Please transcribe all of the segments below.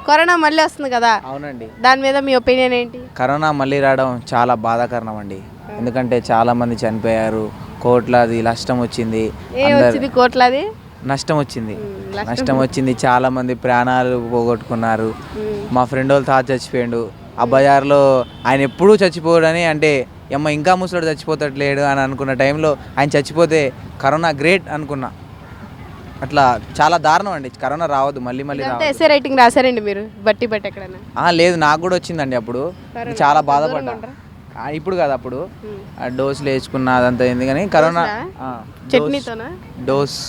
Corona మళ్ళీ వస్తుంది కదా, అవునండి. దాని మీద మీ ఒపీనియన్ ఏంటి? కరోనా మళ్ళీ రావడం చాలా బాధాకరణం అండి. ఎందుకంటే చాలామంది చనిపోయారు, కోట్లాది నష్టం వచ్చింది, వచ్చింది కోట్లాది నష్టం వచ్చింది. చాలామంది ప్రాణాలు పోగొట్టుకున్నారు. మా ఫ్రెండ్ వాళ్ళ తాత చచ్చిపోయాడు ఆ బజార్లో. ఆయన ఎప్పుడూ చచ్చిపోడని, అంటే ఇంకా ముసలోడు చచ్చిపోతట్లేడు అని అనుకున్న టైంలో ఆయన చచ్చిపోతే కరోనా గ్రేట్ అనుకున్నా. అట్లా చాలా దారుణం అండి. కరోనా రావద్దు, మళ్ళీ ఎస్ఏ రైటింగ్ రాశారండి మీరు బట్టి ఎక్కడైనా? లేదు, నాకు కూడా వచ్చిందండి అప్పుడు. చాలా బాధపడ్డా. ఇప్పుడు కాదు, అప్పుడు డోసులు వేసుకున్న అదంతా అయింది. కానీ కరోనా డోస్,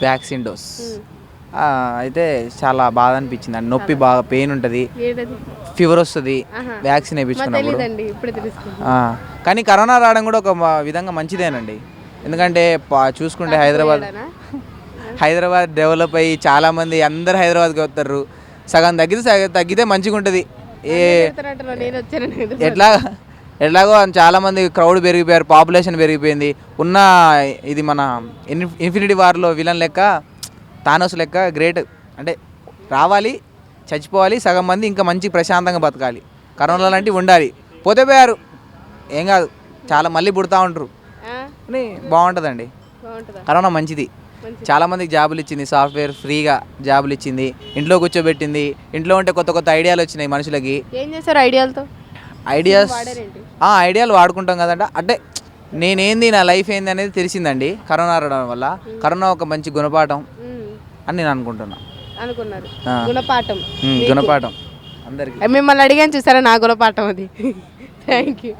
వ్యాక్సిన్ డోస్ అయితే చాలా బాధ అనిపించింది అండి. నొప్పి బాగా, పెయిన్ ఉంటుంది, ఫీవర్ వస్తుంది వ్యాక్సిన్ వేయించుకున్నప్పుడు. కానీ కరోనా రావడం కూడా ఒక విధంగా మంచిదేనండి. ఎందుకంటే చూసుకుంటే హైదరాబాద్ డెవలప్ అయ్యి చాలామంది అందరు hydride వస్తారు. సగం తగ్గితే మంచిగా ఉంటుంది. ఎట్లాగో చాలామంది క్రౌడ్ పెరిగిపోయారు, పాపులేషన్ పెరిగిపోయింది. ఉన్న ఇది మన ఇన్ఫినిటీ వార్లో విలన్ లెక్క, థానోస్ లెక్క గ్రేట్. అంటే రావాలి, చచ్చిపోవాలి సగం మంది, ఇంకా మంచి ప్రశాంతంగా బతకాలి. కరోనా లాంటివి ఉండాలి. పోతే పోయారు, ఏం కాదు, చాలా మళ్ళీ పుడతా ఉంటారు అని బాగుంటుందండి. కరోనా మంచిది. చాలామందికి జాబులు ఇచ్చింది, సాఫ్ట్వేర్ ఫ్రీగా జాబులు ఇచ్చింది, ఇంట్లో కూర్చోబెట్టింది. ఇంట్లో ఉంటే కొత్త కొత్త ఐడియాలు వచ్చినాయి మనుషులకి. ఏం చేశారు ఐడియాలతో? ఐడియాలు వాడుకుంటాం కదంట. అంటే నేనేంది, నా లైఫ్ ఏంది అనేది తెలిసిందండి కరోనా రావడం వల్ల. కరోనా ఒక మంచి గుణపాఠం అని నేను అనుకుంటున్నా. గుణపాఠం అందరికి. మిమ్మల్ని అడిగాను చూసారా, నా గుణపాఠం అది. Thank you.